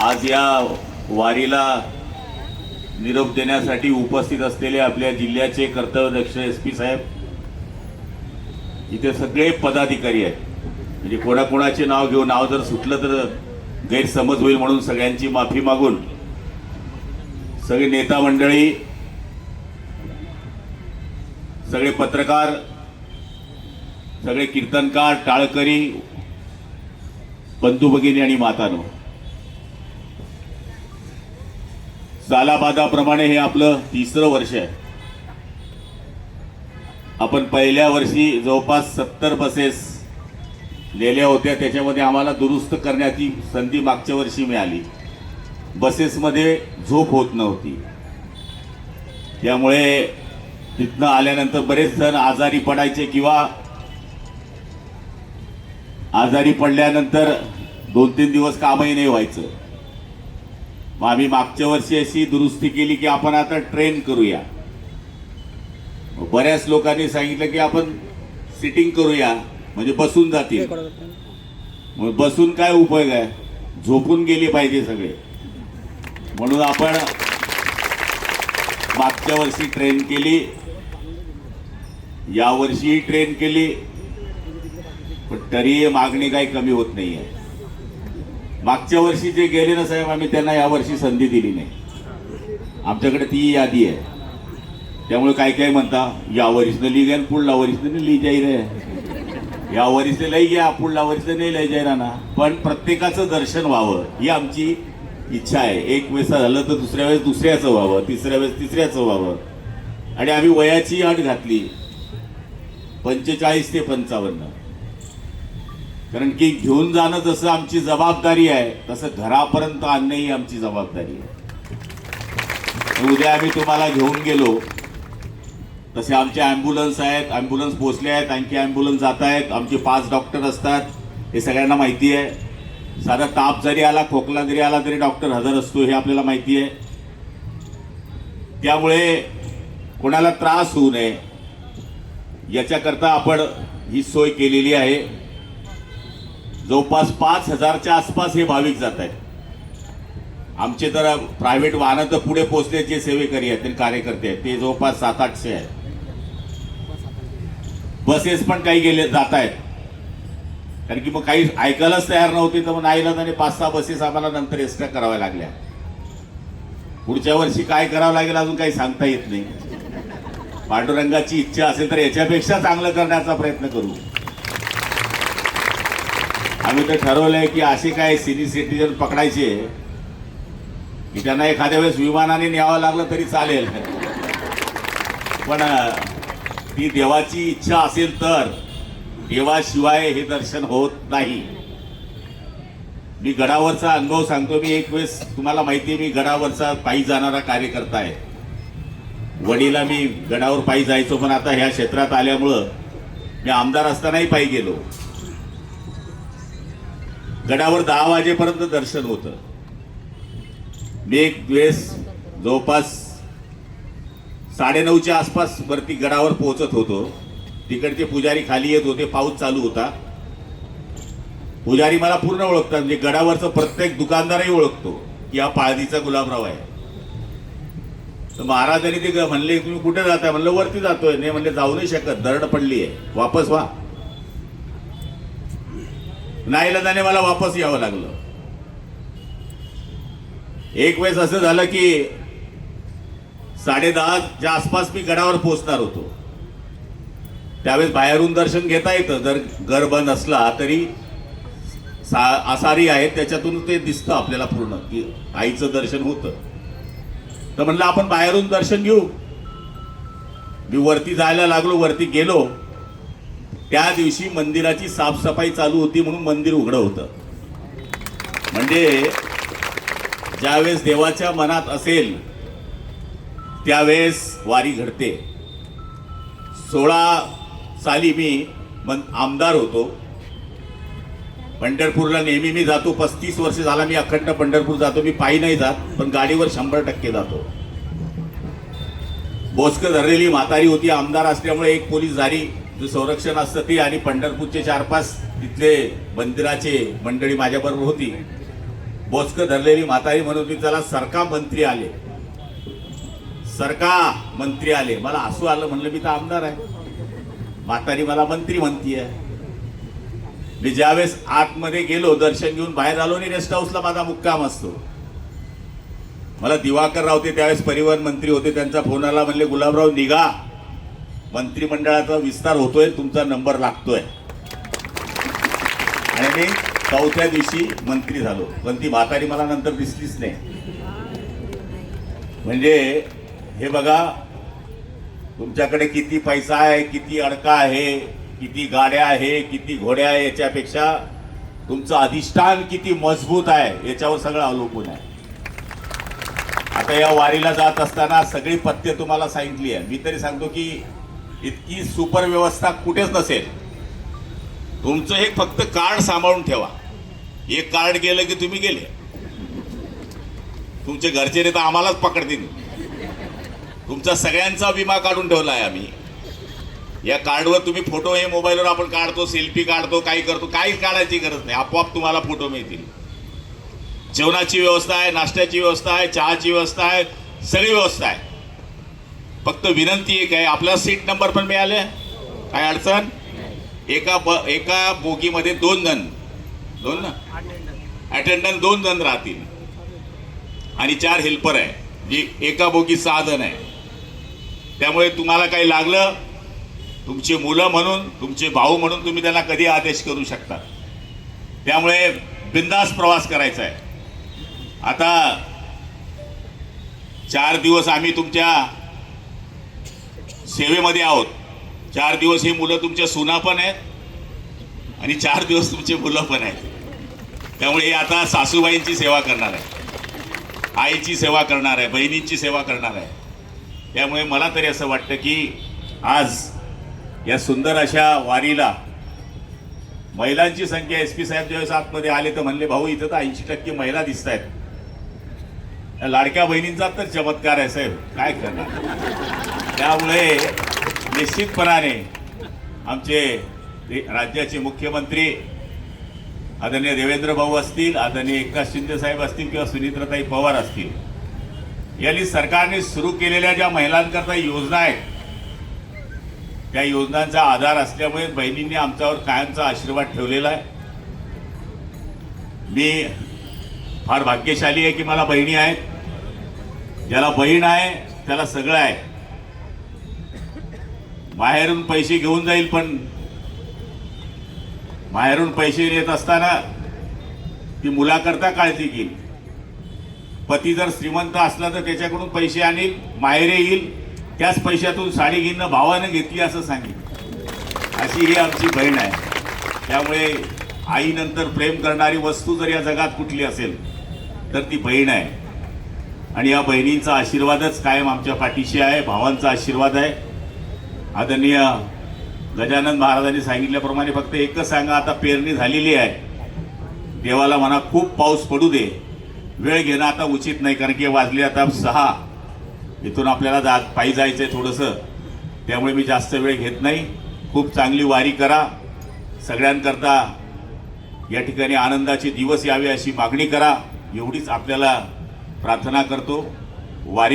आज या वारीला निरोप देण्यासाठी उपस्थित असलेले आपल्या जिल्ह्याचे कर्तव्यदक्ष एसपी साहेब, इथे सगळे पदाधिकारी आहेत. म्हणजे कोणाकोणाचे नाव घेऊन नाव जर सुटलं तर गैरसमज होईल म्हणून सगळ्यांची माफी मागून सगळे नेता मंडळी, सगळे पत्रकार, सगळे कीर्तनकार, टाळकरी, बंधू भगिनी आणि मातानो, सालाबादाप्रमाणे हे आपलं तिसरं वर्ष आहे. आपण पहिल्या वर्षी जवळपास 70 बसेस नेल्या होत्या. त्याच्यामध्ये आम्हाला दुरुस्त करण्याची संधी मागच्या वर्षी मिळाली. बसेसमध्ये झोप होत नव्हती, त्यामुळे तिथनं आल्यानंतर बरेच जण आजारी पडायचे किंवा आजारी पडल्यानंतर 2-3 दिवस कामही नाही व्हायचं. मग आम्ही मागच्या वर्षी अशी दुरुस्ती केली की आपण आता ट्रेन करूया. बऱ्याच लोकांनी सांगितलं की आपण सिटिंग करूया, म्हणजे बसून जातील. मग बसून काय उपयोग आहे, झोपून गेली पाहिजे सगळे. म्हणून आपण मागच्या वर्षी ट्रेन केली, यावर्षी ट्रेन केली, पण तरी मागणी काही कमी होत नाहीये. मागच्या वर्षी जे गेले ना साहेब, आम्ही त्यांना यावर्षी संधी दिली नाही. आमच्याकडे ती यादी आहे. त्यामुळे काय काय म्हणता, या वरिष्ठ ली गया, पुढला वरिष्ठ नाही ली जाई रे, या वरिष्ठ लई घ्या, पुढला वरिष्ठ नाही लई जाई ना. पण प्रत्येकाचं दर्शन व्हावं ही आमची इच्छा आहे. एक वेळेस झालं तर दुसऱ्या वेळेस दुसऱ्याचं व्हावं, तिसऱ्या वेळेस तिसऱ्याचं व्हावं. आणि आम्ही वयाची अट घातली 45 ते 55. कारण की घेऊन जाणं जसं आमची जबाबदारी आहे, तसं घरापर्यंत आणणंही आमची जबाबदारी आहे. उद्या आम्ही तुम्हाला घेऊन गेलो तसे आमचे ॲम्ब्युलन्स आहेत, ॲम्ब्युलन्स पोचले आहेत, आणखी ॲम्ब्युलन्स जात आहेत. आमचे 5 डॉक्टर असतात, हे सगळ्यांना माहिती आहे. साधा ताप जरी आला, खोकला जरी आला तरी डॉक्टर हजर असतो, हे आपल्याला माहिती आहे. त्यामुळे कोणाला त्रास होऊ नये याच्याकरता आपण ही सोय केलेली आहे. जवळपास 5000च्या आसपास हे भाविक जात आहेत. आमचे तर प्रायव्हेट वाहनं तर पुढे पोहोचले, जे सेवेकरी आहेत ते कार्यकर्ते आहेत ते जवळपास 700-800 आहेत. बसेस पण काही गेले जात आहेत, कारण की मग काही ऐकायलाच तयार नव्हते. तर मग नाईलाज आणि 5-6 बसेस आम्हाला नंतर एक्स्ट्रा कराव्या लागल्या. पुढच्या वर्षी काय करावं लागेल अजून काही सांगता येत नाही. पांडुरंगाची इच्छा असेल तर याच्यापेक्षा चांगलं करण्याचा प्रयत्न करू. आम्ही तर ठरवलंय की असे काय सिनियर सिटीजन पकडायचे की त्यांना एखाद्या वेळेस विमानाने न्यावं लागलं तरी चालेल, पण ती देवाची इच्छा असेल तर देवाशिवाय हे दर्शन होत नाही. मी गडावरचा अनुभव सांगतो. मी एक वेळेस, तुम्हाला माहिती आहे, मी गडावरचा पायी जाणारा कार्यकर्ता आहे. वडीला मी गडावर पायी जायचो, पण आता ह्या क्षेत्रात आल्यामुळं मी आमदार असतानाही पायी गेलो. गडावर 10 वाजेपर्यंत दर्शन होतं. मी एक वेळेस जवळपास 9:30च्या आसपास वरती गडावर पोहोचत होतो. तिकडचे पुजारी खाली येत होते, पाऊस चालू होता. पुजारी मला पूर्ण ओळखतात, म्हणजे गडावरचं प्रत्येक दुकानदारही ओळखतो की हा पाळदीचा गुलाबराव आहे. तर महाराजांनी ते म्हणले, तुम्ही कुठे जाताय? म्हणलं वरती जातोय. नाही म्हणले, जाऊ नाही शकत, दरड पडली आहे, वापस व्हा. नाईलाजाने मला वापस यावं लागलं. एक वेळेस असं झालं की 10:30च्या आसपास मी गडावर पोहोचणार होतो. त्यावेळेस बाहेरून दर्शन घेता येतं, जर घर बंद असला तरी आसारी आहेत, त्याच्यातून ते दिसतं आपल्याला पूर्ण की आईचं दर्शन होतं. तर म्हणलं आपण बाहेरून दर्शन घेऊ. मी वरती जायला लागलो, वरती गेलो. त्या दिवशी मंदिराची साफसफाई चालू होती म्हणून मंदिर उघडं होतं. म्हणजे ज्यावेळेस देवाच्या मनात असेल त्यावेळेस वारी घडते. 16 साली मी आमदार होतो. पंढरपूरला नेहमी मी जातो. 35 वर्ष झाला मी अखंड पंढरपूर जातो. मी पायी नाही जात, पण गाडीवर 100% जातो. बोचकं धरलेली म्हातारी होती. आमदार असल्यामुळे एक पोलीस जारी जो संरक्षण असतं ती, आणि पंढरपूरचे 4-5 तिथले मंदिराचे मंडळी माझ्याबरोबर होती. बोचकं धरलेली म्हातारी म्हणून मी त्याला सरका मंत्री आले, सरका मंत्री आले. मला हसू आलं, म्हणलं मी तर आमदार आहे, म्हातारी मला मंत्री म्हणतीये. मी ज्यावेळेस आतमध्ये गेलो, दर्शन घेऊन बाहेर आलो आणि रेस्ट हाऊसला माझा मुक्काम असतो. मला दिवाकर राव ते त्यावेळेस परिवहन मंत्री होते, त्यांचा फोन आला, म्हणले गुलाबराव निघा, मंत्रिमंडळाचा विस्तार होतोय, तुमचा नंबर लागतोय. आणि मी चौथ्या दिवशी मंत्री झालो, पण ती म्हातारी मला नंतर दिसलीच नाही. म्हणजे हे बघा, तुमच्याकडे किती पैसा आहे, किती अडका आहे, किती गाड्या आहे, किती घोड्या आहे, याच्यापेक्षा तुमचं अधिष्ठान किती मजबूत आहे याच्यावर सगळं अवलंबून आहे. आता या वारीला जात असताना सगळी पथ्य तुम्हाला सांगितली आहे. मी तरी सांगतो की इतकी सुपर व्यवस्था कुठेच नसेल. तुमचं हे फक्त कार्ड सांभाळून ठेवा. एक कार्ड गेलं की तुम्ही गेले, तुमचे घरचे तर आम्हालाच पकडतील. तुमचा सगळ्यांचा विमा काढून ठेवला आहे आम्ही. या कार्डवर तुम्ही फोटो, हे मोबाईलवर आपण काढतो, सेल्फी काढतो, काही करतो, काहीच काढायची गरज नाही, आपोआप तुम्हाला फोटो मिळतील. जेवणाची व्यवस्था आहे, नाश्त्याची व्यवस्था आहे, चहाची व्यवस्था आहे, सगळी व्यवस्था आहे. फक्त विनंती एक आहे, आपल्याला सीट नंबर पण मिळाले, काय अडचण. एका बोगीमध्ये दोन अटेंडंट 2 जण राहतील आणि 4 हेल्पर आहे, जी एका बोगी 6 जण आहे. त्यामुळे तुम्हाला काही लागलं, तुमची मुलं म्हणून, तुमचे भाऊ म्हणून तुम्ही त्यांना कधी आदेश करू शकता. त्यामुळे बिनधास्त प्रवास करायचा आहे. आता 4 दिवस आम्ही तुमच्या सेवेमध्ये आहोत. 4 दिवस ही मुलं तुमच्या सुना पण आहेत आणि 4 दिवस तुमचे मुलं पण आहेत. त्यामुळे हे आता सासूबाईंची सेवा करणार आहे, आईची सेवा करणार आहे, बहिणींची सेवा करणार आहे. त्यामुळे मला तरी असं वाटतं की आज या सुंदर अशा वारीला महिलांची संख्या, SP साहेब ज्यावेळेस आतमध्ये आले तर म्हणले, भाऊ इथं तर 80% महिला दिसत आहेत. लाडक्या बहिणींचा तर चमत्कार आहे साहेब, काय करणार. त्यामुळे निश्चितपणाने आमचे राज्याचे मुख्यमंत्री आदरणीय देवेंद्र भाऊ असतील, आदरणीय एकनाथ शिंदे साहेब असतील किंवा सुनीत्राताई पवार असतील, यांनी सरकारने सुरू केलेल्या ज्या महिलांकरता योजना आहेत, त्या योजनांचा आधार असल्यामुळे बहिणींनी आमच्यावर कायमचा आशीर्वाद ठेवलेला आहे. मी फार भाग्यशाली आहे की मला बहिणी आहेत. ज्याला बहीण आहे त्याला सगळं आहे. बाहेरून पैसे घेऊन जाईल, पण बाहेरून पैसे येत असताना ती मुलाकरता काळजी घेईल. पती जर श्रीमंत असला तर त्याच्याकडून पैसे आणील, माहेरे येईल, त्याच पैशातून साडी घेणं भावानं घेतली असं सांगितलं. अशी ही आमची बहीण आहे. त्यामुळे आईनंतर प्रेम करणारी वस्तू जर या जगात कुठली असेल तर ती बहीण आहे. आणि या बहिणींचा आशीर्वादच कायम आमच्या पाठीशी आहे, भावांचा आशीर्वाद आहे. आदरणीय गजानन महाराजांनी सांगितल्याप्रमाणे फक्त एकच सांगा, आता पेरणी झालेली आहे, देवाला म्हणा खूप पाऊस पडू दे, वेळ घेणं आता उचित नाही, कारण की वाजले आता 6, इथून आपल्याला पायी जायचं आहे थोडंसं. त्यामुळे मी जास्त वेळ घेत नाही. खूप चांगली वारी करा, सगळ्यांकरता या ठिकाणी आनंदाचे दिवस यावे अशी मागणी करा, एवढीच आपल्याला प्रार्थना करतो. वारी